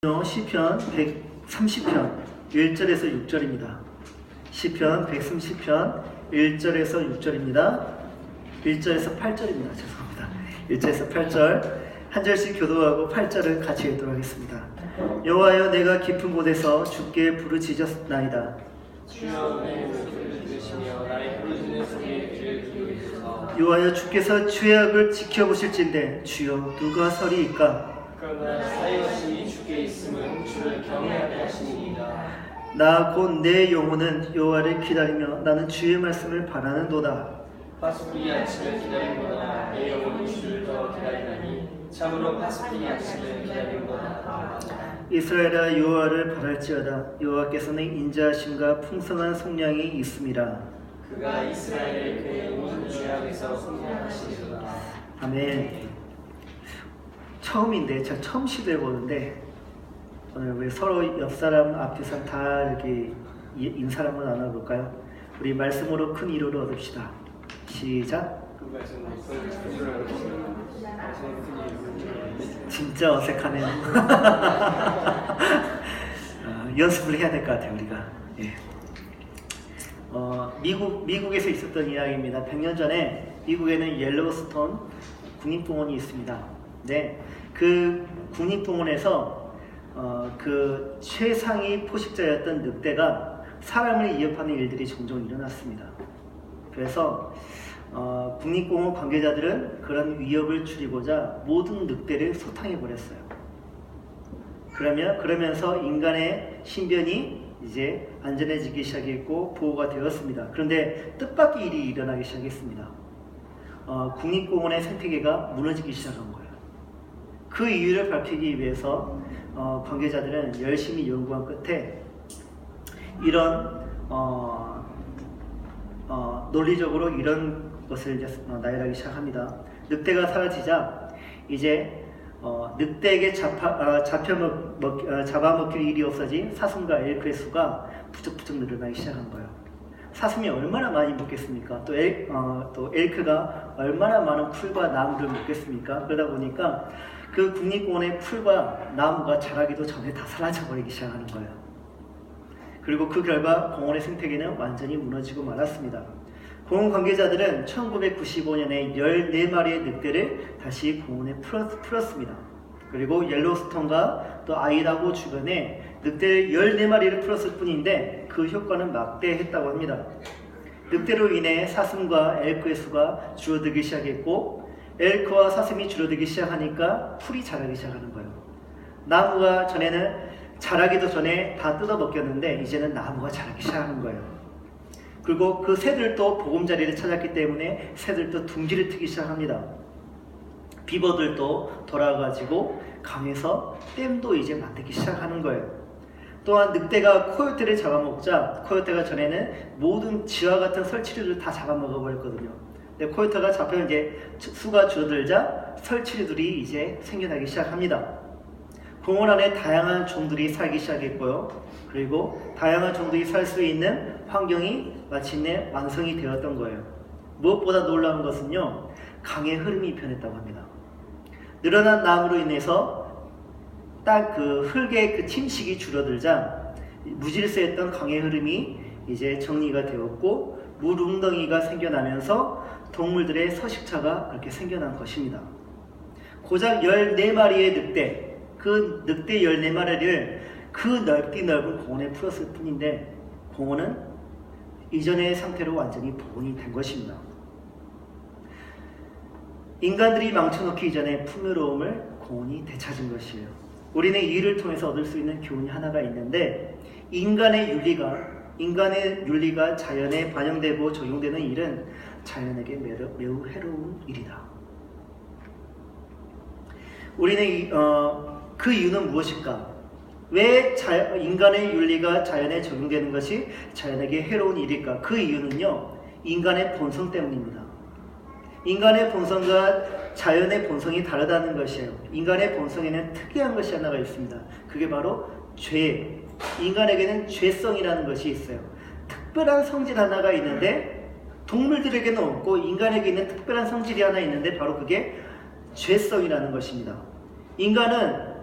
시편 130편 1절에서 6절입니다. 시편 130편 1절에서 6절입니다. 1절에서 8절입니다. 죄송합니다. 1절에서 8절 한 절씩 교도하고 8절을 같이 읽도록 하겠습니다. 여호와여, 내가 깊은 곳에서 주께 부르짖었나이다. 주여, 내 목소리를 들으시며 나의 부르짖는 소리에 귀를 기울이소서. 여호와여, 주께서 죄악을 지켜보실진대 주여 누가 서리이까? 그러나 사이것이 주께 있음은 주를 경외하게 하시니이다. 나 곧 내 영혼은 여호와를 기다리며 나는 주의 말씀을 바라는도다. 파수꾼이 아침을 기다림보다 내 영혼이 주를 더 기다리나니 참으로 파수꾼이 아침을 기다림보다. 이스라엘아, 여호와를 바랄지어다. 여호와께서는 인자하심과 풍성한 속량이 있음이라. 그가 이스라엘을 그의 온 죄악에서 속량하시리로다. 아멘. 처음인데 제가 처음 시도해보는데 오늘 우리 서로 옆 사람 앞 사람 다 이렇게 인사를 한번 나눠볼까요? 우리 말씀으로 큰 위로를 얻읍시다. 시작. 진짜 어색하네요. 연습을 해야 될 것 같아요, 우리가. 예. 미국에서 있었던 이야기입니다. 100년 전에 미국에는 옐로우스톤 국립공원이 있습니다. 네, 그 국립공원에서 그 최상위 포식자였던 늑대가 사람을 위협하는 일들이 종종 일어났습니다. 그래서 국립공원 관계자들은 그런 위협을 줄이고자 모든 늑대를 소탕해 버렸어요. 그러면서 인간의 신변이 이제 안전해지기 시작했고 보호가 되었습니다. 그런데 뜻밖의 일이 일어나기 시작했습니다. 국립공원의 생태계가 무너지기 시작한 거예요. 그 이유를 밝히기 위해서 관계자들은 열심히 연구한 끝에 이런 논리적으로 이런 것을 이제 나열하기 시작합니다. 늑대가 사라지자 이제 늑대에게 잡아먹힐 일이 없어진 사슴과 엘크의 수가 부쩍부쩍 늘어나기 시작한 거예요. 사슴이 얼마나 많이 먹겠습니까? 또 엘크가 얼마나 많은 풀과 나무를 먹겠습니까? 그러다 보니까 그 국립공원의 풀과 나무가 자라기도 전에 다 사라져버리기 시작하는 거예요. 그리고 그 결과 공원의 생태계는 완전히 무너지고 말았습니다. 공원 관계자들은 1995년에 14마리의 늑대를 다시 공원에 풀었습니다. 그리고 옐로우스톤과 또 아이다호 주변에 늑대 14마리를 풀었을 뿐인데 그 효과는 막대했다고 합니다. 늑대로 인해 사슴과 엘크의 수가 줄어들기 시작했고 엘크와 사슴이 줄어들기 시작하니까 풀이 자라기 시작하는 거예요. 나무가 전에는 자라기도 전에 다 뜯어먹겼는데 이제는 나무가 자라기 시작하는 거예요. 그리고 그 새들도 보금자리를 찾았기 때문에 새들도 둥지를 트기 시작합니다. 비버들도 돌아가지고 강에서 댐도 이제 만들기 시작하는 거예요. 또한 늑대가 코요테를 잡아먹자 코요테가 전에는 모든 쥐와 같은 설치류를 다 잡아먹어버렸거든요. 근데 코요테가 잡혀 이제 수가 줄어들자 설치류들이 이제 생겨나기 시작합니다. 공원 안에 다양한 종들이 살기 시작했고요. 그리고 다양한 종들이 살 수 있는 환경이 마침내 완성이 되었던 거예요. 무엇보다 놀라운 것은요, 강의 흐름이 변했다고 합니다. 늘어난 나무로 인해서 딱 그 흙의 그 침식이 줄어들자 무질서했던 강의 흐름이 이제 정리가 되었고 물 웅덩이가 생겨나면서 동물들의 서식처가 그렇게 생겨난 것입니다. 고작 14마리의 늑대, 그 늑대 14마리를 그 넓은 공원에 풀었을 뿐인데 공원은 이전의 상태로 완전히 복원이 된 것입니다. 인간들이 망쳐놓기 이전에 풍요로움을 공원이 되찾은 것이에요. 우리는 이를 통해서 얻을 수 있는 교훈이 하나가 있는데 인간의 윤리가 자연에 반영되고 적용되는 일은 자연에게 매우 해로운 일이다. 우리는 그 이유는 무엇일까? 왜 인간의 윤리가 자연에 적용되는 것이 자연에게 해로운 일일까? 그 이유는요, 인간의 본성 때문입니다. 인간의 본성과 자연의 본성이 다르다는 것이에요. 인간의 본성에는 특이한 것이 하나가 있습니다. 그게 바로 죄. 인간에게는 죄성이라는 것이 있어요. 특별한 성질 하나가 있는데 동물들에게는 없고 인간에게 있는 특별한 성질이 하나 있는데 바로 그게 죄성이라는 것입니다. 인간은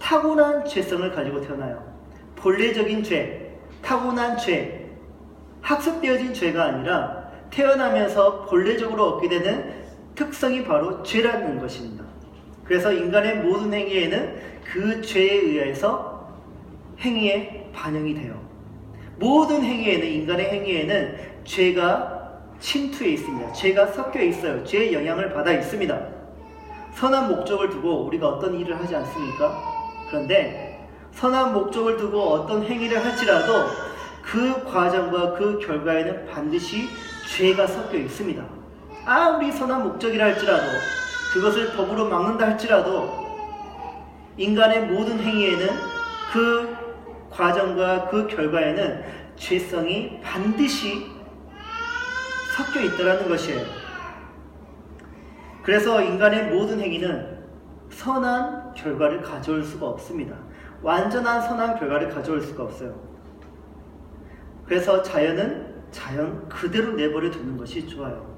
타고난 죄성을 가지고 태어나요. 본래적인 죄, 타고난 죄, 학습되어진 죄가 아니라 태어나면서 본래적으로 얻게 되는 특성이 바로 죄라는 것입니다. 그래서 인간의 모든 행위에는 그 죄에 의해서 행위에 반영이 돼요. 모든 행위에는, 인간의 행위에는 죄가 침투해 있습니다. 죄가 섞여 있어요. 죄의 영향을 받아 있습니다. 선한 목적을 두고 우리가 어떤 일을 하지 않습니까? 그런데 선한 목적을 두고 어떤 행위를 할지라도 그 과정과 그 결과에는 반드시 죄가 섞여 있습니다. 아무리 선한 목적이라 할지라도, 그것을 법으로 막는다 할지라도 인간의 모든 행위에는 그 과정과 그 결과에는 죄성이 반드시 섞여 있다는 것이에요. 그래서 인간의 모든 행위는 선한 결과를 가져올 수가 없습니다. 완전한 선한 결과를 가져올 수가 없어요. 그래서 자연은 자연 그대로 내버려 두는 것이 좋아요.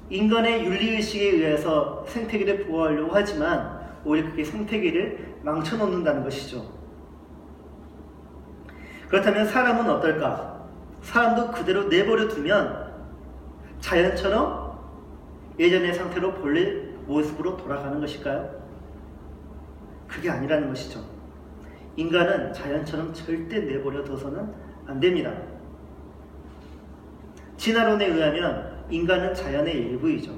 인간의 윤리의식에 의해서 생태계를 보호하려고 하지만 오히려 그게 생태계를 망쳐놓는다는 것이죠. 그렇다면 사람은 어떨까? 사람도 그대로 내버려 두면 자연처럼 예전의 상태로 본래 모습으로 돌아가는 것일까요? 그게 아니라는 것이죠. 인간은 자연처럼 절대 내버려 둬서는 안 됩니다. 진화론에 의하면 인간은 자연의 일부이죠.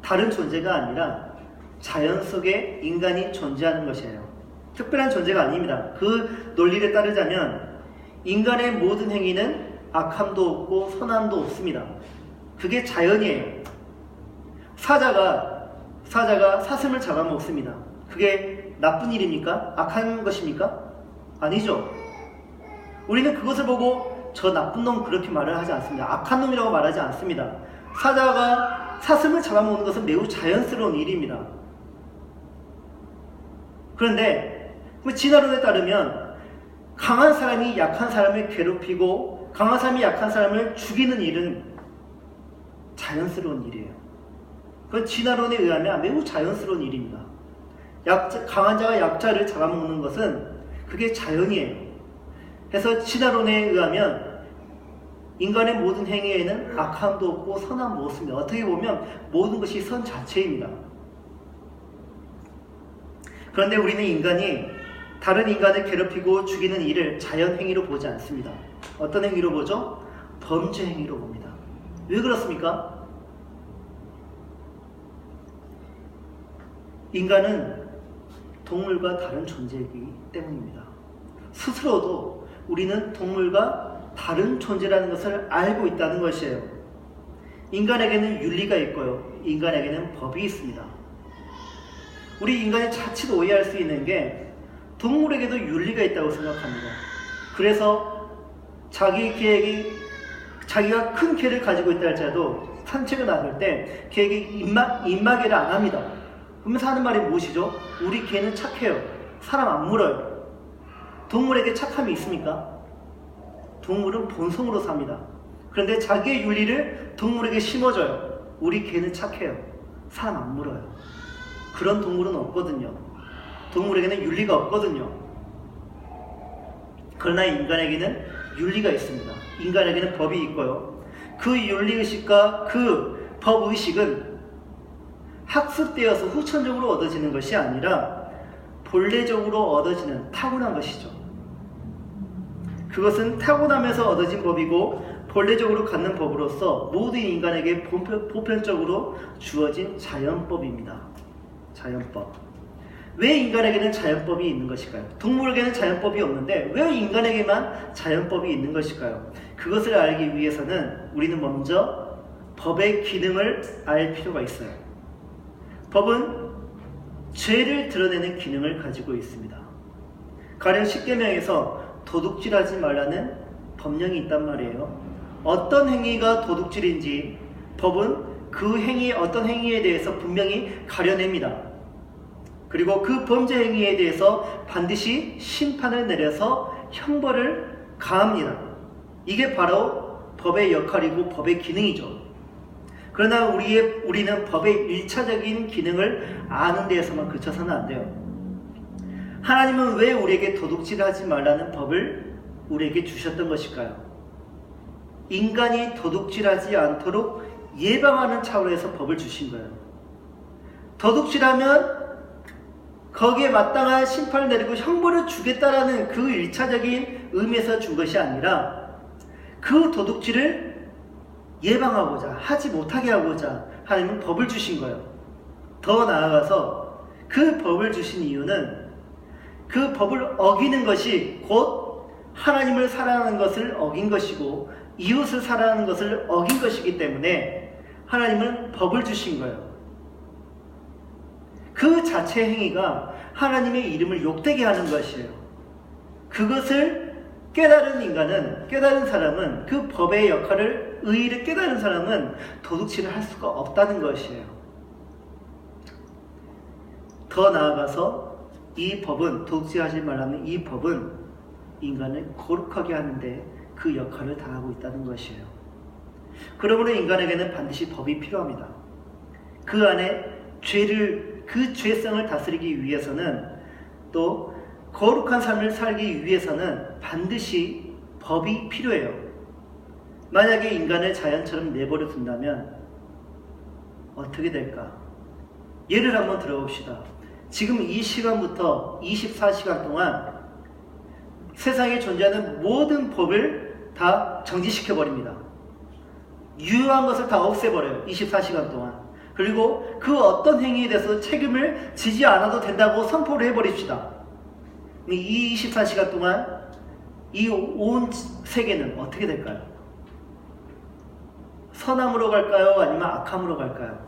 다른 존재가 아니라 자연 속에 인간이 존재하는 것이에요. 특별한 존재가 아닙니다. 그 논리를 따르자면 인간의 모든 행위는 악함도 없고 선함도 없습니다. 그게 자연이에요. 사자가 사슴을 잡아먹습니다. 그게 나쁜 일입니까? 악한 것입니까? 아니죠. 우리는 그것을 보고 저 나쁜 놈 그렇게 말을 하지 않습니다. 악한 놈이라고 말하지 않습니다. 사자가 사슴을 잡아먹는 것은 매우 자연스러운 일입니다. 그런데 진화론에 따르면 강한 사람이 약한 사람을 괴롭히고 강한 사람이 약한 사람을 죽이는 일은 자연스러운 일이에요. 그건 진화론에 의하면 매우 자연스러운 일입니다. 강한 자가 약자를 잡아먹는 것은 그게 자연이에요. 그래서 진화론에 의하면 인간의 모든 행위에는 악함도 없고 선함도 없습니다. 어떻게 보면 모든 것이 선 자체입니다. 그런데 우리는 인간이 다른 인간을 괴롭히고 죽이는 일을 자연 행위로 보지 않습니다. 어떤 행위로 보죠? 범죄 행위로 봅니다. 왜 그렇습니까? 인간은 동물과 다른 존재이기 때문입니다. 스스로도 우리는 동물과 다른 존재라는 것을 알고 있다는 것이에요. 인간에게는 윤리가 있고요. 인간에게는 법이 있습니다. 우리 인간이 자칫 오해할 수 있는 게 동물에게도 윤리가 있다고 생각합니다. 그래서 자기가 큰 개를 가지고 있다 할지라도 산책을 나갈 때 개에게 입마개를 안 합니다. 그러면서 하는 말이 무엇이죠? 우리 개는 착해요. 사람 안 물어요. 동물에게 착함이 있습니까? 동물은 본성으로 삽니다. 그런데 자기의 윤리를 동물에게 심어줘요. 우리 개는 착해요. 사람 안 물어요. 그런 동물은 없거든요. 동물에게는 윤리가 없거든요. 그러나 인간에게는 윤리가 있습니다. 인간에게는 법이 있고요. 그 윤리의식과 그 법의식은 학습되어서 후천적으로 얻어지는 것이 아니라 본래적으로 얻어지는 타고난 것이죠. 그것은 타고나면서 얻어진 법이고 본래적으로 갖는 법으로서 모든 인간에게 보편적으로 주어진 자연법입니다. 자연법. 왜 인간에게는 자연법이 있는 것일까요? 동물에게는 자연법이 없는데 왜 인간에게만 자연법이 있는 것일까요? 그것을 알기 위해서는 우리는 먼저 법의 기능을 알 필요가 있어요. 법은 죄를 드러내는 기능을 가지고 있습니다. 가령 십계명에서 도둑질하지 말라는 법령이 있단 말이에요. 어떤 행위가 도둑질인지 법은 그 행위, 어떤 행위에 대해서 분명히 가려냅니다. 그리고 그 범죄 행위에 대해서 반드시 심판을 내려서 형벌을 가합니다. 이게 바로 법의 역할이고 법의 기능이죠. 그러나 우리는 법의 1차적인 기능을 아는 데에서만 그쳐서는 안 돼요. 하나님은 왜 우리에게 도둑질하지 말라는 법을 우리에게 주셨던 것일까요? 인간이 도둑질하지 않도록 예방하는 차원에서 법을 주신 거예요. 도둑질하면 거기에 마땅한 심판을 내리고 형벌을 주겠다라는 그 1차적인 의미에서 준 것이 아니라 그 도둑질을 예방하고자, 하지 못하게 하고자 하나님은 법을 주신 거예요. 더 나아가서 그 법을 주신 이유는 그 법을 어기는 것이 곧 하나님을 사랑하는 것을 어긴 것이고 이웃을 사랑하는 것을 어긴 것이기 때문에 하나님은 법을 주신 거예요. 그 자체 행위가 하나님의 이름을 욕되게 하는 것이에요. 그것을 깨달은 사람은, 그 법의 역할을, 의의를 깨달은 사람은 도둑질을 할 수가 없다는 것이에요. 더 나아가서 이 법은, 도둑질하지 말라는 이 법은 인간을 거룩하게 하는데 그 역할을 다하고 있다는 것이에요. 그러므로 인간에게는 반드시 법이 필요합니다. 그 안에 그 죄성을 다스리기 위해서는, 또 거룩한 삶을 살기 위해서는 반드시 법이 필요해요. 만약에 인간을 자연처럼 내버려 둔다면 어떻게 될까? 예를 한번 들어봅시다. 지금 이 시간부터 24시간 동안 세상에 존재하는 모든 법을 다 정지시켜버립니다. 유효한 것을 다 없애버려요. 24시간 동안. 그리고 그 어떤 행위에 대해서 책임을 지지 않아도 된다고 선포를 해버립시다. 이 24시간 동안 이 온 세계는 어떻게 될까요? 선함으로 갈까요? 아니면 악함으로 갈까요?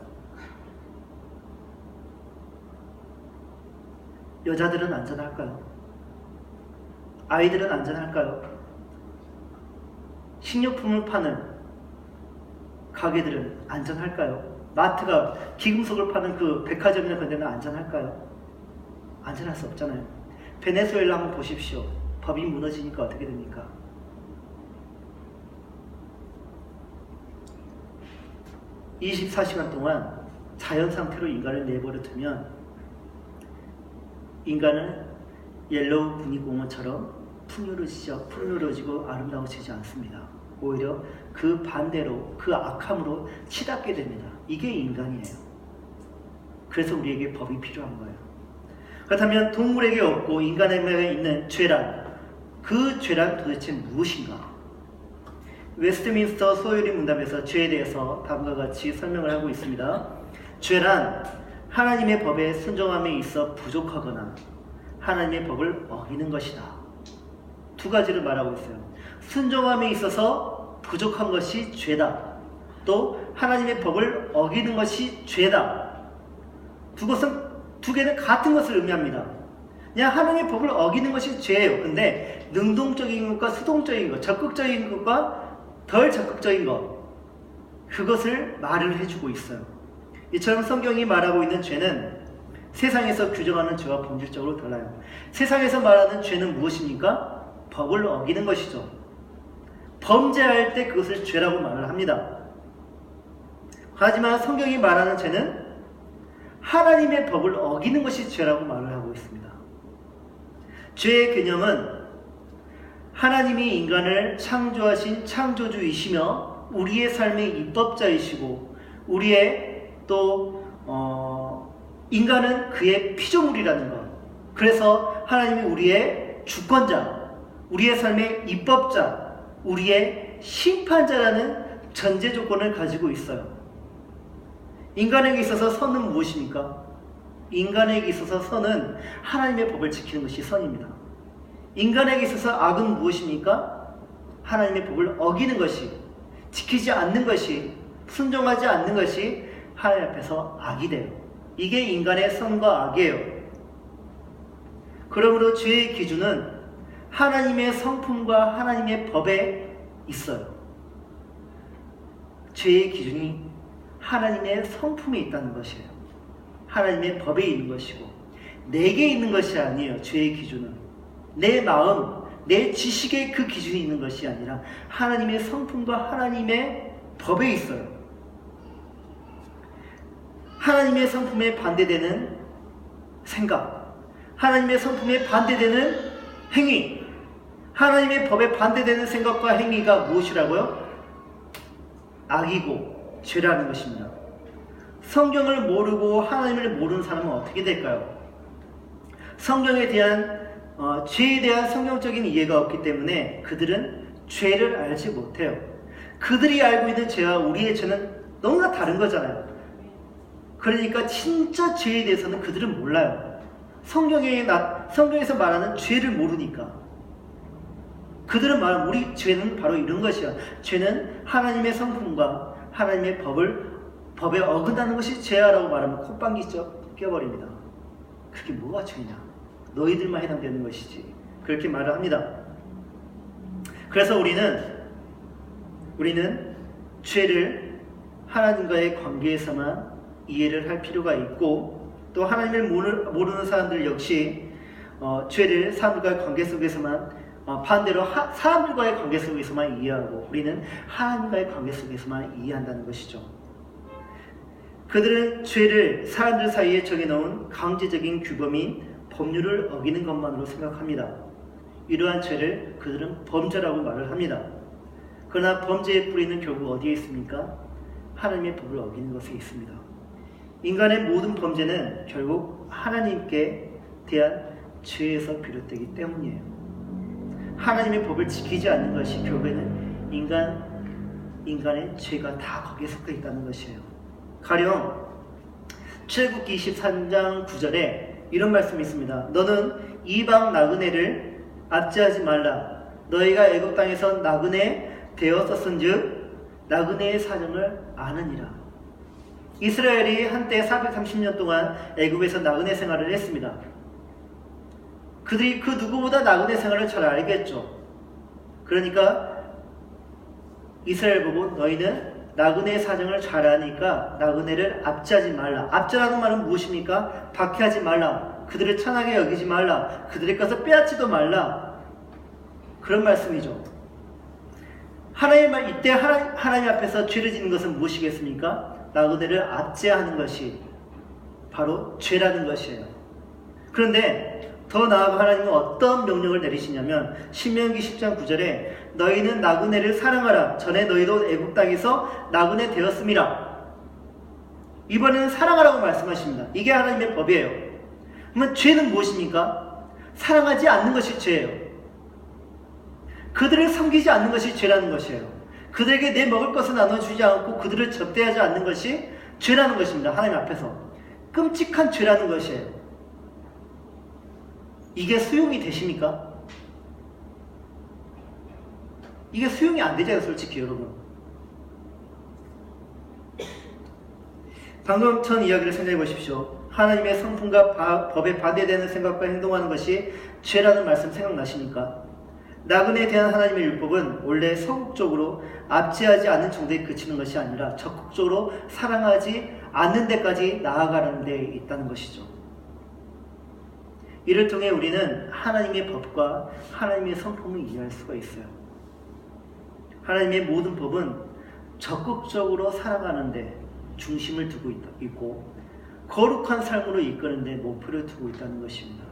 여자들은 안전할까요? 아이들은 안전할까요? 식료품을 파는 가게들은 안전할까요? 마트가 기금속을 파는 그 백화점이나 그런 데는 안전할까요? 안전할 수 없잖아요. 베네수엘라 한번 보십시오. 법이 무너지니까 어떻게 됩니까? (24시간) 동안 자연 상태로 인간을 내버려 두면 인간은 옐로우 분위공원처럼 풍요로워지고 아름다워지지 않습니다. 오히려 그 반대로, 그 악함으로 치닫게 됩니다. 이게 인간이에요. 그래서 우리에게 법이 필요한 거예요. 그렇다면 동물에게 없고 인간에게 있는 죄란, 그 죄란 도대체 무엇인가? 웨스트민스터 소요리 문답에서 죄에 대해서 다음과 같이 설명을 하고 있습니다. 죄란 하나님의 법에 순종함에 있어 부족하거나 하나님의 법을 어기는 것이다. 두 가지를 말하고 있어요. 순종함에 있어서 부족한 것이 죄다. 또 하나님의 법을 어기는 것이 죄다. 두 개는 같은 것을 의미합니다. 그냥 하나님의 법을 어기는 것이 죄예요. 근데 능동적인 것과 수동적인 것, 적극적인 것과 덜 적극적인 것, 그것을 말을 해주고 있어요. 이처럼 성경이 말하고 있는 죄는 세상에서 규정하는 죄와 본질적으로 달라요. 세상에서 말하는 죄는 무엇입니까? 법을 어기는 것이죠. 범죄할 때 그것을 죄라고 말을 합니다. 하지만 성경이 말하는 죄는 하나님의 법을 어기는 것이 죄라고 말을 하고 있습니다. 죄의 개념은 하나님이 인간을 창조하신 창조주이시며 우리의 삶의 입법자이시고 우리의 또 인간은 그의 피조물이라는 것. 그래서 하나님이 우리의 주권자, 우리의 삶의 입법자, 우리의 심판자라는 전제 조건을 가지고 있어요. 인간에게 있어서 선은 무엇입니까? 인간에게 있어서 선은 하나님의 법을 지키는 것이 선입니다. 인간에게 있어서 악은 무엇입니까? 하나님의 법을 어기는 것이, 지키지 않는 것이, 순종하지 않는 것이 하나님 앞에서 악이 돼요. 이게 인간의 선과 악이에요. 그러므로 죄의 기준은 하나님의 성품과 하나님의 법에 있어요. 죄의 기준이 하나님의 성품에 있다는 것이에요. 하나님의 법에 있는 것이고 내게 있는 것이 아니에요. 죄의 기준은 내 마음, 내 지식에 그 기준이 있는 것이 아니라 하나님의 성품과 하나님의 법에 있어요. 하나님의 성품에 반대되는 생각, 하나님의 성품에 반대되는 행위, 하나님의 법에 반대되는 생각과 행위가 무엇이라고요? 악이고 죄라는 것입니다. 성경을 모르고 하나님을 모르는 사람은 어떻게 될까요? 성경에 대한 죄에 대한 성경적인 이해가 없기 때문에 그들은 죄를 알지 못해요. 그들이 알고 있는 죄와 우리의 죄는 너무나 다른 거잖아요. 그러니까 진짜 죄에 대해서는 그들은 몰라요. 성경에서 말하는 죄를 모르니까. 그들은 말하는 우리 죄는 바로 이런 것이야. 죄는 하나님의 성품과 하나님의 법에 어긋나는 것이 죄야라고 말하면 콧방귀 껴버립니다. 그게 뭐가 죄냐? 너희들만 해당되는 것이지. 그렇게 말을 합니다. 그래서 우리는 죄를 하나님과의 관계에서만 이해를 할 필요가 있고, 또 하나님을 모르는 사람들 역시 죄를 사람들과의 관계 속에서만 반대로 사람들과의 관계 속에서만 이해하고, 우리는 하나님과의 관계 속에서만 이해한다는 것이죠. 그들은 죄를 사람들 사이에 정해놓은 강제적인 규범인 법률을 어기는 것만으로 생각합니다. 이러한 죄를 그들은 범죄라고 말을 합니다. 그러나 범죄의 뿌리는 결국 어디에 있습니까? 하나님의 법을 어기는 것에 있습니다. 인간의 모든 범죄는 결국 하나님께 대한 죄에서 비롯되기 때문이에요. 하나님의 법을 지키지 않는 것이 결국에는 인간의 죄가 다 거기에 속해 있다는 것이에요. 가령 출애굽기 23장 9절에 이런 말씀이 있습니다. 너는 이방 나그네를 압제하지 말라. 너희가 애굽 땅에서 나그네 되었었은즉 나그네의 사정을 아느니라. 이스라엘이 한때 430년 동안 애굽에서 나그네 생활을 했습니다. 그들이 그 누구보다 나그네 생활을 잘 알겠죠. 그러니까 이스라엘 보고 너희는 나그네의 사정을 잘 아니까 나그네를 압제하지 말라. 압제라는 말은 무엇입니까? 박해하지 말라. 그들을 천하게 여기지 말라. 그들의 것을 빼앗지도 말라. 그런 말씀이죠. 이때 하나님 앞에서 죄를 지는 것은 무엇이겠습니까? 나그네를 압제하는 것이 바로 죄라는 것이에요. 그런데 더 나아가 하나님은 어떤 명령을 내리시냐면 신명기 10장 9절에 너희는 나그네를 사랑하라. 전에 너희도 애굽 땅에서 나그네 되었음이라. 이번에는 사랑하라고 말씀하십니다. 이게 하나님의 법이에요. 그러면 죄는 무엇입니까? 사랑하지 않는 것이 죄예요. 그들을 섬기지 않는 것이 죄라는 것이에요. 그들에게 내 먹을 것을 나눠주지 않고 그들을 접대하지 않는 것이 죄라는 것입니다. 하나님 앞에서 끔찍한 죄라는 것이에요. 이게 수용이 되십니까? 이게 수용이 안 되잖아요, 솔직히 여러분. 방금 전 이야기를 생각해 보십시오. 하나님의 성품과 법에 반대되는 생각과 행동하는 것이 죄라는 말씀 생각나십니까? 나그네에 대한 하나님의 율법은 원래 소극적으로 압제하지 않는 정도에 그치는 것이 아니라 적극적으로 사랑하지 않는 데까지 나아가는 데 있다는 것이죠. 이를 통해 우리는 하나님의 법과 하나님의 성품을 이해할 수가 있어요. 하나님의 모든 법은 적극적으로 살아가는 데 중심을 두고 있고 거룩한 삶으로 이끄는 데 목표를 두고 있다는 것입니다.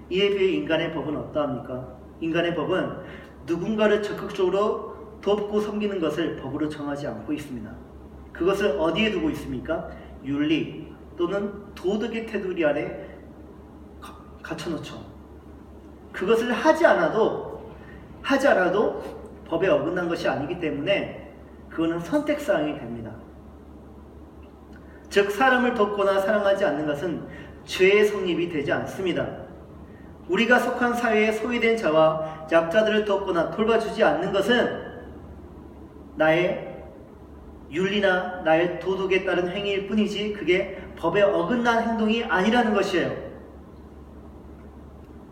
이에 비해 인간의 법은 어떠합니까? 인간의 법은 누군가를 적극적으로 돕고 섬기는 것을 법으로 정하지 않고 있습니다. 그것을 어디에 두고 있습니까? 윤리 또는 도덕의 테두리 안에 갖춰놓죠. 그것을 하지 않아도 법에 어긋난 것이 아니기 때문에 그거는 선택사항이 됩니다. 즉 사람을 돕거나 사랑하지 않는 것은 죄의 성립이 되지 않습니다. 우리가 속한 사회에 소외된 자와 약자들을 돕거나 돌봐주지 않는 것은 나의 윤리나 나의 도덕에 따른 행위일 뿐이지 그게 법에 어긋난 행동이 아니라는 것이에요.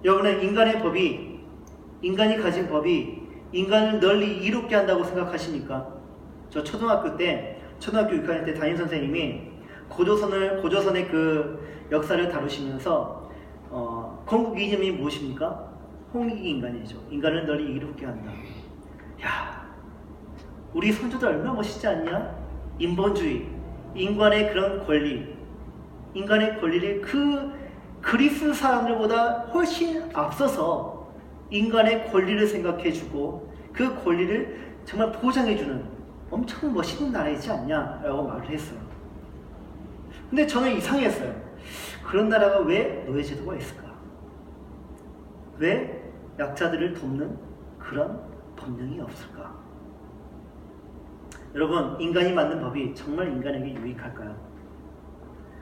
여러분은 인간이 가진 법이 인간을 널리 이롭게 한다고 생각하십니까? 저 초등학교 6학년 때 담임선생님이 고조선의 그 역사를 다루시면서 건국 이념이 무엇입니까? 홍익이 인간이죠. 인간을 널리 이롭게 한다. 야, 우리 선조들 얼마나 멋있지 않냐? 인본주의, 인간의 그런 권리, 인간의 권리를 그 그리스 사람들보다 훨씬 앞서서 인간의 권리를 생각해주고 그 권리를 정말 보장해주는 엄청 멋있는 나라이지 않냐라고 말을 했어요. 근데 저는 이상했어요. 그런 나라가 왜 노예제도가 있을까? 왜 약자들을 돕는 그런 법령이 없을까? 여러분, 인간이 만든 법이 정말 인간에게 유익할까요?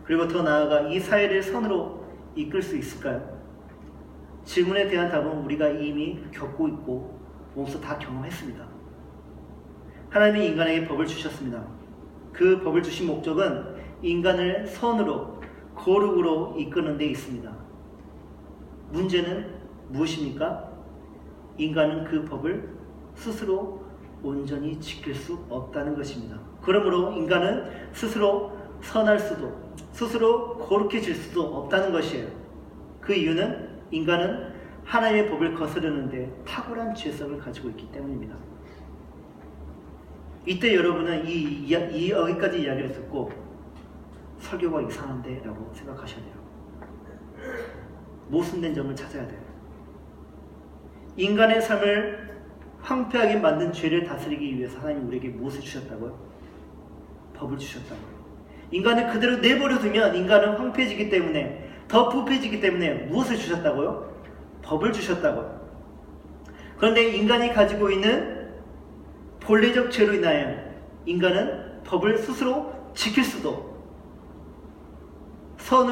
그리고 더 나아가 이 사회를 선으로 이끌 수 있을까요? 질문에 대한 답은 우리가 이미 겪고 있고 몸소 다 경험했습니다. 하나님이 인간에게 법을 주셨습니다. 그 법을 주신 목적은 인간을 선으로, 거룩으로 이끄는 데 있습니다. 문제는 무엇입니까? 인간은 그 법을 스스로 온전히 지킬 수 없다는 것입니다. 그러므로 인간은 스스로 선할 수도, 스스로 거룩해질 수도 없다는 것이에요. 그 이유는 인간은 하나님의 법을 거스르는데 탁월한 죄성을 가지고 있기 때문입니다. 이때 여러분은 여기까지 이야기를 듣고 설교가 이상한데 라고 생각하셔야 돼요. 모순된 점을 찾아야 돼요. 인간의 삶을 황폐하게 만든 죄를 다스리기 위해서 하나님 우리에게 무엇을 주셨다고요? 법을 주셨다고요. 인간을 그대로 내버려 두면 인간은 황폐해지기 때문에, 더 부패해지기 때문에 무엇을 주셨다고요? 법을 주셨다고요. 그런데 인간이 가지고 있는 본래적 죄로 인하여 인간은 법을 스스로 지킬 수도,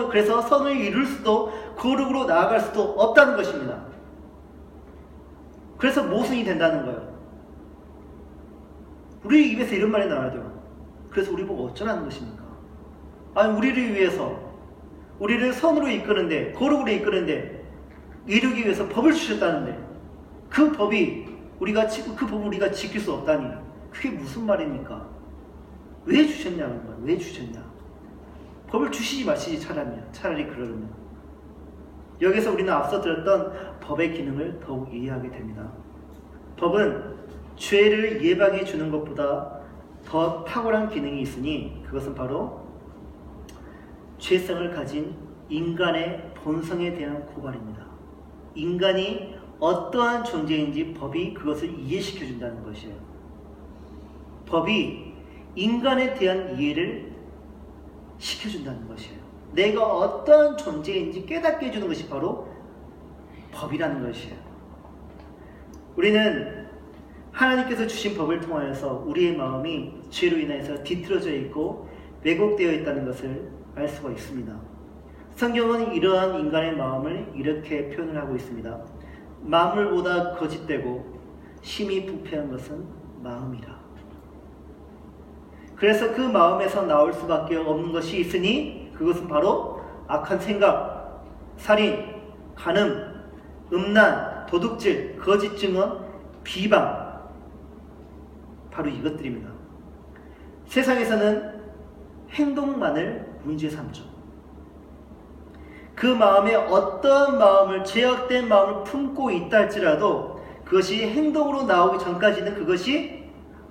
그래서 선을 이룰 수도, 거룩으로 나아갈 수도 없다는 것입니다. 그래서 모순이 된다는 거예요. 우리 입에서 이런 말이 나와야 돼요. 그래서 우리 보고 어쩌라는 것입니까? 아니, 우리를 위해서, 우리를 선으로 이끄는데, 거룩으로 이끄는데, 이루기 위해서 법을 주셨다는데, 그 법을 우리가 지킬 수 없다니, 그게 무슨 말입니까? 왜 주셨냐는 거예요. 왜 주셨냐? 법을 주시지 마시지 차라리 그러면. 여기서 우리는 앞서 들었던 법의 기능을 더욱 이해하게 됩니다. 법은 죄를 예방해 주는 것보다 더 탁월한 기능이 있으니 그것은 바로 죄성을 가진 인간의 본성에 대한 고발입니다. 인간이 어떠한 존재인지 법이 그것을 이해시켜 준다는 것이에요. 법이 인간에 대한 이해를 시켜준다는 것이에요. 내가 어떤 존재인지 깨닫게 해주는 것이 바로 법이라는 것이에요. 우리는 하나님께서 주신 법을 통하여서 우리의 마음이 죄로 인해서 뒤틀어져 있고 왜곡되어 있다는 것을 알 수가 있습니다. 성경은 이러한 인간의 마음을 이렇게 표현을 하고 있습니다. 만물보다 거짓되고 심히 부패한 것은 마음이라. 그래서 그 마음에서 나올 수밖에 없는 것이 있으니 그것은 바로 악한 생각, 살인, 간음, 음란, 도둑질, 거짓 증언, 비방, 바로 이것들입니다. 세상에서는 행동만을 문제 삼죠. 그 마음에 어떤 마음을, 죄악된 마음을 품고 있다 할지라도 그것이 행동으로 나오기 전까지는 그것이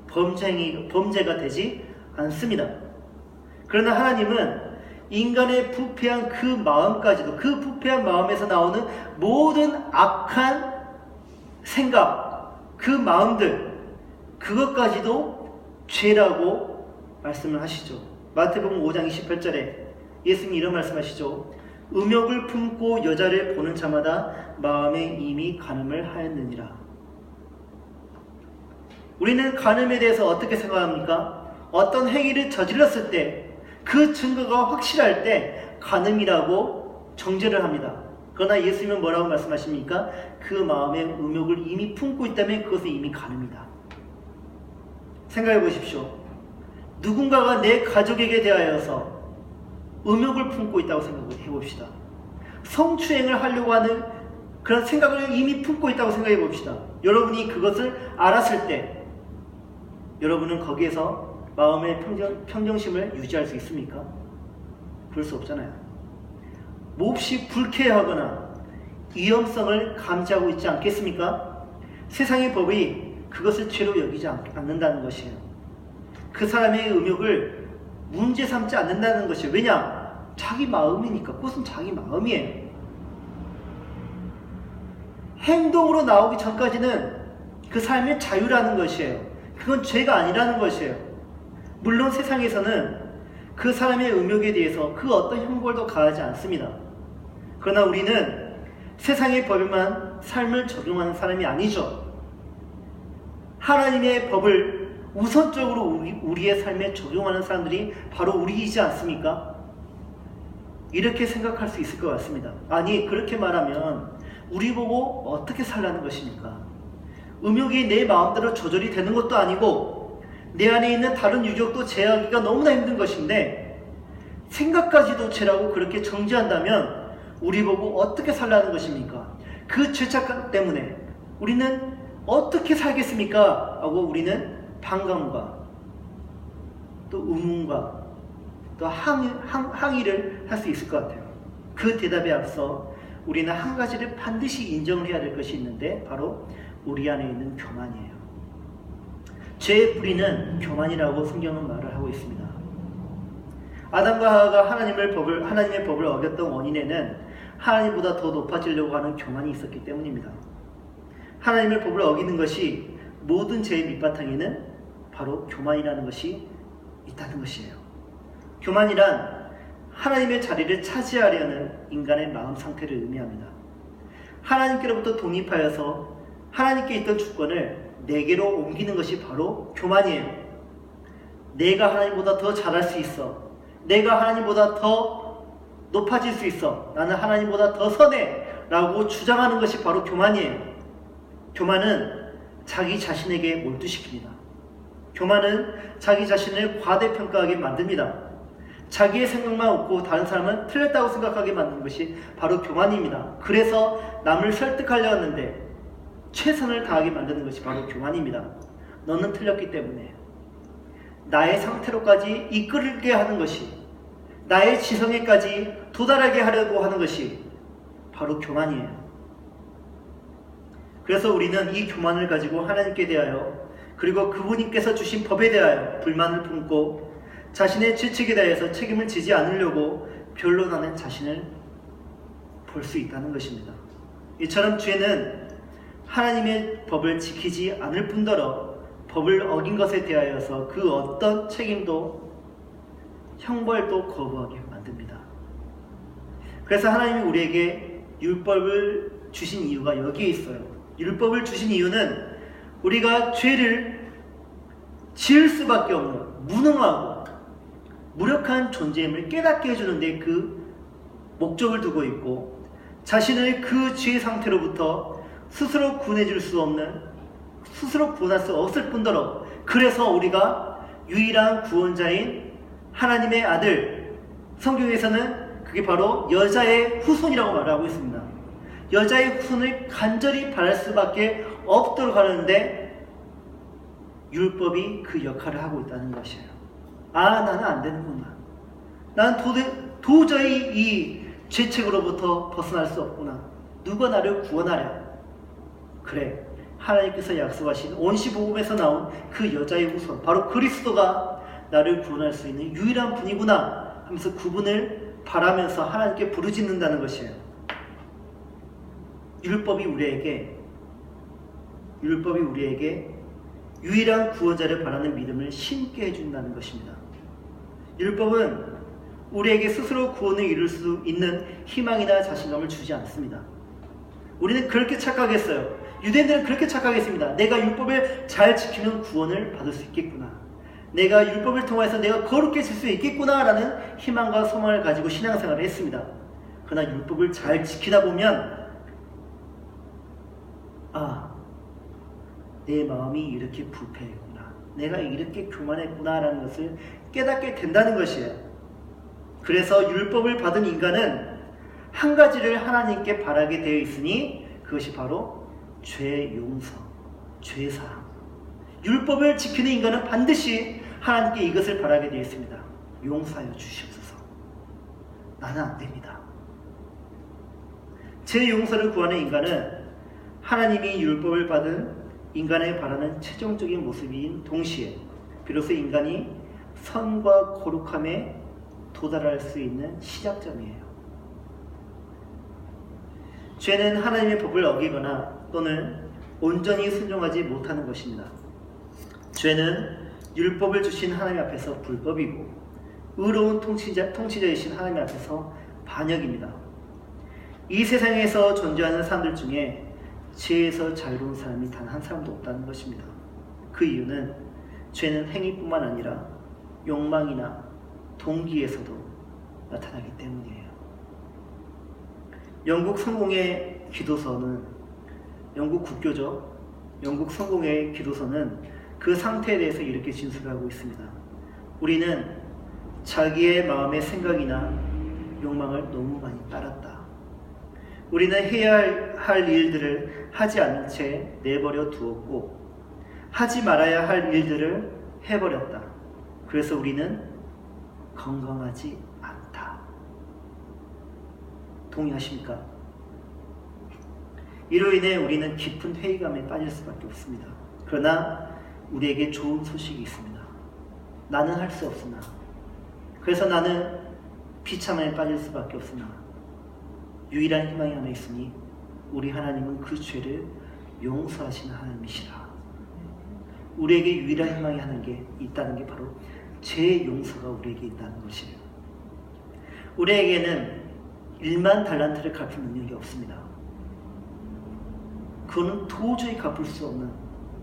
범죄가 되지 않습니다. 그러나 하나님은 인간의 부패한 그 마음까지도, 그 부패한 마음에서 나오는 모든 악한 생각, 그 마음들, 그것까지도 죄라고 말씀을 하시죠. 마태복음 5장 28절에 예수님이 이런 말씀하시죠. 음욕을 품고 여자를 보는 자마다 마음에 이미 간음을 하였느니라. 우리는 간음에 대해서 어떻게 생각합니까? 어떤 행위를 저질렀을 때 그 증거가 확실할 때 간음이라고 정죄를 합니다. 그러나 예수님은 뭐라고 말씀하십니까? 그 마음에 음욕을 이미 품고 있다면 그것은 이미 간음이다. 생각해 보십시오. 누군가가 내 가족에게 대하여서 음욕을 품고 있다고 생각해 봅시다. 성추행을 하려고 하는 그런 생각을 이미 품고 있다고 생각해 봅시다. 여러분이 그것을 알았을 때 여러분은 거기에서 마음의 평정심을 유지할 수 있습니까? 그럴 수 없잖아요. 몹시 불쾌하거나 위험성을 감지하고 있지 않겠습니까? 세상의 법이 그것을 죄로 여기지 않는다는 것이에요. 그 사람의 음욕을 문제 삼지 않는다는 것이에요. 왜냐? 자기 마음이니까. 그것은 자기 마음이에요. 행동으로 나오기 전까지는 그 삶의 자유라는 것이에요. 그건 죄가 아니라는 것이에요. 물론 세상에서는 그 사람의 음욕에 대해서 그 어떤 형벌도 가하지 않습니다. 그러나 우리는 세상의 법에만 삶을 적용하는 사람이 아니죠. 하나님의 법을 우선적으로 우리의 삶에 적용하는 사람들이 바로 우리이지 않습니까? 이렇게 생각할 수 있을 것 같습니다. 아니, 그렇게 말하면 우리 보고 어떻게 살라는 것입니까? 음욕이 내 마음대로 조절이 되는 것도 아니고 내 안에 있는 다른 유혹도 제어하기가 너무나 힘든 것인데 생각까지도 죄라고 그렇게 정죄한다면 우리 보고 어떻게 살라는 것입니까? 그 죄책감 때문에 우리는 어떻게 살겠습니까? 하고 우리는 반감과 또 의문과 또 항의를 할 수 있을 것 같아요. 그 대답에 앞서 우리는 한 가지를 반드시 인정을 해야 될 것이 있는데 바로 우리 안에 있는 교만이에요. 죄의 뿌리는 교만이라고 성경은 말을 하고 있습니다. 아담과 하와가 하나님의 법을 어겼던 원인에는 하나님보다 더 높아지려고 하는 교만이 있었기 때문입니다. 하나님의 법을 어기는 것이 모든 죄의 밑바탕에는 바로 교만이라는 것이 있다는 것이에요. 교만이란 하나님의 자리를 차지하려는 인간의 마음 상태를 의미합니다. 하나님께로부터 독립하여서 하나님께 있던 주권을 내게로 옮기는 것이 바로 교만이에요. 내가 하나님보다 더 잘할 수 있어. 내가 하나님보다 더 높아질 수 있어. 나는 하나님보다 더 선해. 라고 주장하는 것이 바로 교만이에요. 교만은 자기 자신에게 몰두시킵니다. 교만은 자기 자신을 과대평가하게 만듭니다. 자기의 생각만 옳고 다른 사람은 틀렸다고 생각하게 만드는 것이 바로 교만입니다. 그래서 남을 설득하려 하는데 최선을 다하게 만드는 것이 바로 교만입니다. 너는 틀렸기 때문에 나의 상태로까지 이끌게 하는 것이, 나의 지성에까지 도달하게 하려고 하는 것이 바로 교만이에요. 그래서 우리는 이 교만을 가지고 하나님께 대하여 그리고 그분께서 주신 법에 대하여 불만을 품고 자신의 죄책에 대해서 책임을 지지 않으려고 변론하는 자신을 볼 수 있다는 것입니다. 이처럼 죄는 하나님의 법을 지키지 않을 뿐더러 법을 어긴 것에 대하여서 그 어떤 책임도 형벌도 거부하게 만듭니다. 그래서 하나님이 우리에게 율법을 주신 이유가 여기에 있어요. 율법을 주신 이유는 우리가 죄를 지을 수밖에 없는 무능하고 무력한 존재임을 깨닫게 해주는데 그 목적을 두고 있고, 자신을 그 죄의 상태로부터 스스로 구원해줄 수 없는, 스스로 구원할 수 없을 뿐더러 그래서 우리가 유일한 구원자인 하나님의 아들, 성경에서는 그게 바로 여자의 후손이라고 말하고 있습니다. 여자의 후손을 간절히 바랄 수밖에 없도록 하는데 율법이 그 역할을 하고 있다는 것이에요. 아, 나는 안 되는구나. 나는 도저히 이 죄책으로부터 벗어날 수 없구나. 누가 나를 구원하랴. 그래, 하나님께서 약속하신 온시복음에서 나온 그 여자의 후손, 바로 그리스도가 나를 구원할 수 있는 유일한 분이구나 하면서 그분을 바라면서 하나님께 부르짖는다는 것이에요. 율법이 우리에게 유일한 구원자를 바라는 믿음을 심게 해준다는 것입니다. 율법은 우리에게 스스로 구원을 이룰 수 있는 희망이나 자신감을 주지 않습니다. 우리는 그렇게 착각했어요. 유대인들은 그렇게 착각했습니다. 내가 율법을 잘 지키면 구원을 받을 수 있겠구나. 내가 율법을 통해서 내가 거룩해질 수 있겠구나 라는 희망과 소망을 가지고 신앙생활을 했습니다. 그러나 율법을 잘 지키다 보면 내 마음이 이렇게 부패했구나. 내가 이렇게 교만했구나 라는 것을 깨닫게 된다는 것이에요. 그래서 율법을 받은 인간은 한 가지를 하나님께 바라게 되어 있으니 그것이 바로 죄 용서, 죄 사함. 율법을 지키는 인간은 반드시 하나님께 이것을 바라게 되어 있습니다. 용서하여 주시옵소서. 나는 안 됩니다. 죄 용서를 구하는 인간은 하나님이 율법을 받은 인간의 바라는 최종적인 모습인 동시에 비로소 인간이 선과 거룩함에 도달할 수 있는 시작점이에요. 죄는 하나님의 법을 어기거나 또는 온전히 순종하지 못하는 것입니다. 죄는 율법을 주신 하나님 앞에서 불법이고 의로운 통치자이신 하나님 앞에서 반역입니다. 이 세상에서 존재하는 사람들 중에 죄에서 자유로운 사람이 단 한 사람도 없다는 것입니다. 그 이유는 죄는 행위뿐만 아니라 욕망이나 동기에서도 나타나기 때문이에요. 영국 성공의 기도서는 영국 국교죠. 영국 성공의 기도서는 그 상태에 대해서 이렇게 진술하고 있습니다. 우리는 자기의 마음의 생각이나 욕망을 너무 많이 따랐다. 우리는 해야 할 일들을 하지 않은 채 내버려 두었고 하지 말아야 할 일들을 해버렸다. 그래서 우리는 건강하지 않다. 동의하십니까? 이로 인해 우리는 깊은 회의감에 빠질 수밖에 없습니다. 그러나 우리에게 좋은 소식이 있습니다. 나는 할 수 없으나, 그래서 나는 비참함에 빠질 수밖에 없으나 유일한 희망이 하나 있으니 우리 하나님은 그 죄를 용서하시는 하나님이시라. 우리에게 유일한 희망이 하는 게 있다는 게 바로 죄의 용서가 우리에게 있다는 것이에요. 우리에게는 1만 달란트를 갚을 능력이 없습니다. 그거는 도저히 갚을 수 없는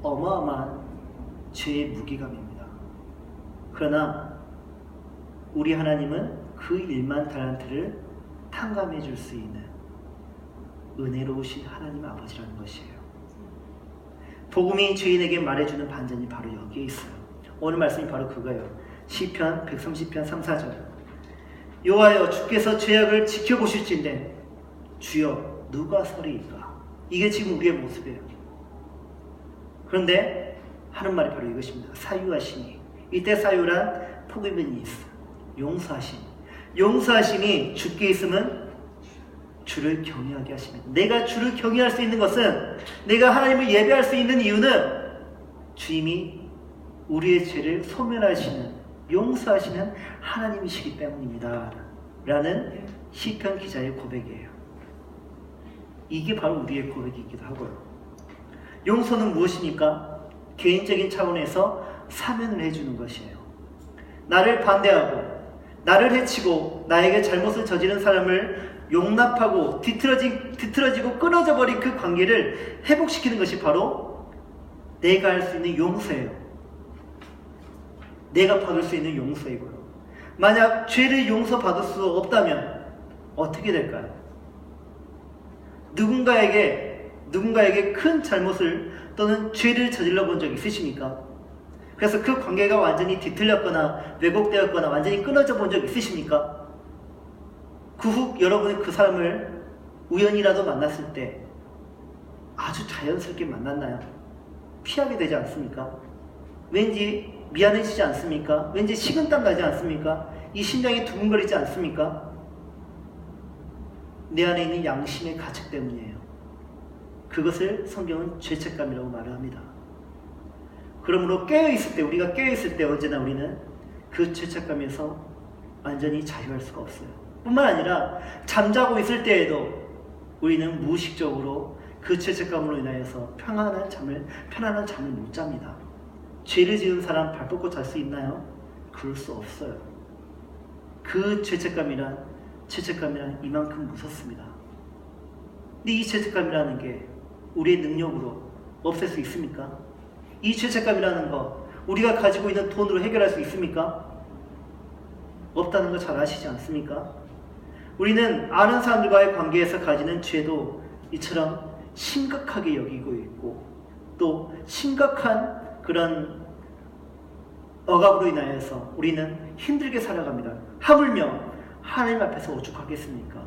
어마어마한 죄의 무게감입니다. 그러나 우리 하나님은 그 1만 달란트를 탕감해 줄 수 있는 은혜로우신 하나님 아버지라는 것이에요. 복음이 죄인에게 말해주는 반전이 바로 여기에 있어요. 오늘 말씀이 바로 그거예요. 시편 130편 3, 4절. 여호와여, 주께서 죄악을 지켜보실진대 주여 누가 서리이까. 이게 지금 우리의 모습이에요. 그런데 하는 말이 바로 이것입니다. 사유하시니. 이때 사유란 포기베니스, 용서하심. 용서하심이 주께 있으면 주를 경외하게 하십니다. 내가 주를 경외할 수 있는 것은, 내가 하나님을 예배할 수 있는 이유는 주님이 우리의 죄를 소멸하시는, 용서하시는 하나님이시기 때문입니다. 라는 시편 기자의 고백이에요. 이게 바로 우리의 고백이기도 하고요. 용서는 무엇입니까? 개인적인 차원에서 사면을 해주는 것이에요. 나를 반대하고 나를 해치고 나에게 잘못을 저지른 사람을 용납하고 뒤틀어지고 끊어져 버린 그 관계를 회복시키는 것이 바로 내가 할 수 있는 용서예요. 내가 받을 수 있는 용서이고요. 만약 죄를 용서받을 수 없다면 어떻게 될까요? 누군가에게 큰 잘못을 또는 죄를 저질러 본 적 있으십니까? 그래서 그 관계가 완전히 뒤틀렸거나 왜곡되었거나 완전히 끊어져 본 적 있으십니까? 그 후 여러분이 그 사람을 우연이라도 만났을 때 아주 자연스럽게 만났나요? 피하게 되지 않습니까? 왠지 미안해지지 않습니까? 왠지 식은땀 나지 않습니까? 이 심장이 두근거리지 않습니까? 내 안에 있는 양심의 가책 때문이에요. 그것을 성경은 죄책감이라고 말을 합니다. 그러므로 깨어있을 때, 우리가 깨어있을 때 언제나 우리는 그 죄책감에서 완전히 자유할 수가 없어요. 뿐만 아니라 잠자고 있을 때에도 우리는 무의식적으로 그 죄책감으로 인하여서 편안한 잠을 못 잡니다. 죄를 지은 사람 발 뻗고 잘 수 있나요? 그럴 수 없어요. 그 죄책감이란 이만큼 무섭습니다. 근데 이 죄책감이라는 게 우리의 능력으로 없앨 수 있습니까? 이 죄책감이라는 거 우리가 가지고 있는 돈으로 해결할 수 있습니까? 없다는 거 잘 아시지 않습니까? 우리는 아는 사람들과의 관계에서 가지는 죄도 이처럼 심각하게 여기고 있고 또 심각한 그런 억압으로 인하여서 우리는 힘들게 살아갑니다. 하물며 하나님 앞에서 오죽하겠습니까?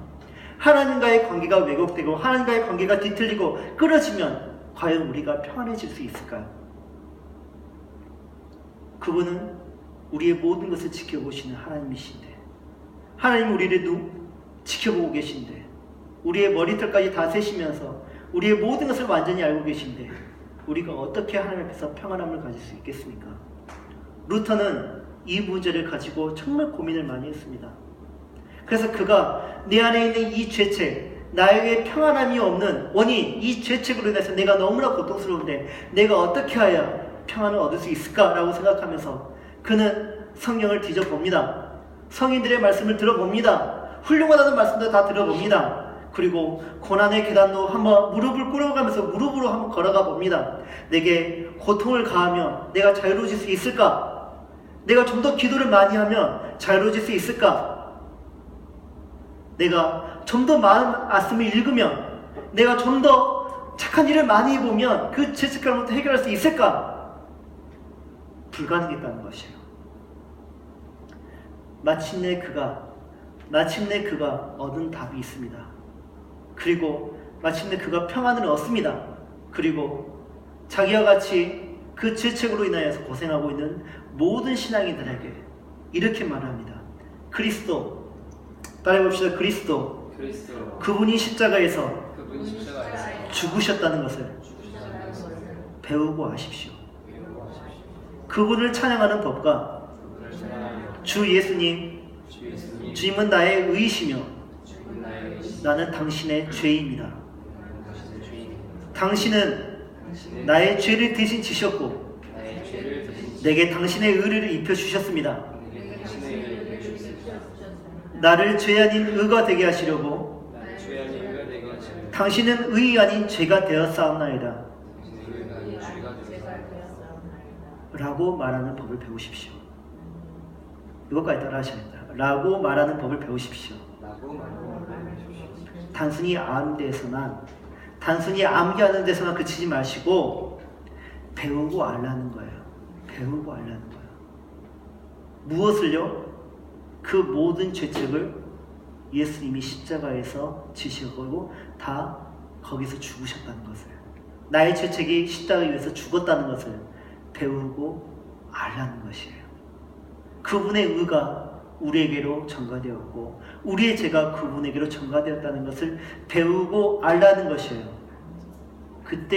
하나님과의 관계가 왜곡되고 하나님과의 관계가 뒤틀리고 끊어지면 과연 우리가 평안해질 수 있을까요? 그분은 우리의 모든 것을 지켜보시는 하나님이신데, 하나님 우리를 지켜보고 계신데, 우리의 머리털까지 다 세시면서 우리의 모든 것을 완전히 알고 계신데 우리가 어떻게 하나님 앞에서 평안함을 가질 수 있겠습니까? 루터는 이 문제를 가지고 정말 고민을 많이 했습니다. 그래서 그가 내 안에 있는 이 죄책, 나에게 평안함이 없는 원인, 이 죄책으로 인해서 내가 너무나 고통스러운데 내가 어떻게 해야 평안을 얻을 수 있을까라고 생각하면서 그는 성경을 뒤져봅니다. 성인들의 말씀을 들어봅니다. 훌륭하다는 말씀도 다 들어봅니다. 그리고 고난의 계단도 한번 무릎을 꿇어가면서 무릎으로 한번 걸어가 봅니다. 내게 고통을 가하면 내가 자유로워질 수 있을까? 내가 좀 더 기도를 많이 하면 자유로워질 수 있을까? 내가 좀 더 마음 말씀을 읽으면, 내가 좀 더 착한 일을 많이 해보면 그 죄책감부터 해결할 수 있을까? 불가능했다는 것이에요. 마침내 그가 얻은 답이 있습니다. 그리고 마침내 그가 평안을 얻습니다. 그리고 자기와 같이 그 죄책으로 인하여서 고생하고 있는 모든 신앙인들에게 이렇게 말합니다. 그리스도, 따라해봅시다. 그리스도. 그분이 십자가에서 죽으셨다는 것을 배우고 아십시오. 그분을 찬양하는 법과 주 예수님, 주님은 나의 의이시며 나는 당신의 죄입니다. 당신은 나의 죄를 대신 지셨고 내게 당신의 의를 입혀주셨습니다. 나를 죄 아닌 의가 되게 하시려고 당신은 의이 아닌 죄가 되었사옵나이다 라고 말하는 법을 배우십시오. 이것까지 따라 하셔야겠다. 라고 말하는 법을 배우십시오. 단순히 암기하는 데서만 그치지 마시고 배우고 알라는 거예요. 배우고 알라는 거예요. 무엇을요? 그 모든 죄책을 예수님이 십자가에서 지시고 다 거기서 죽으셨다는 것을, 나의 죄책이 십자가에 위해서 죽었다는 것을 배우고 알라는 것이에요. 그분의 의가 우리에게로 전가되었고 우리의 죄가 그분에게로 전가되었다는 것을 배우고 알라는 것이에요. 그때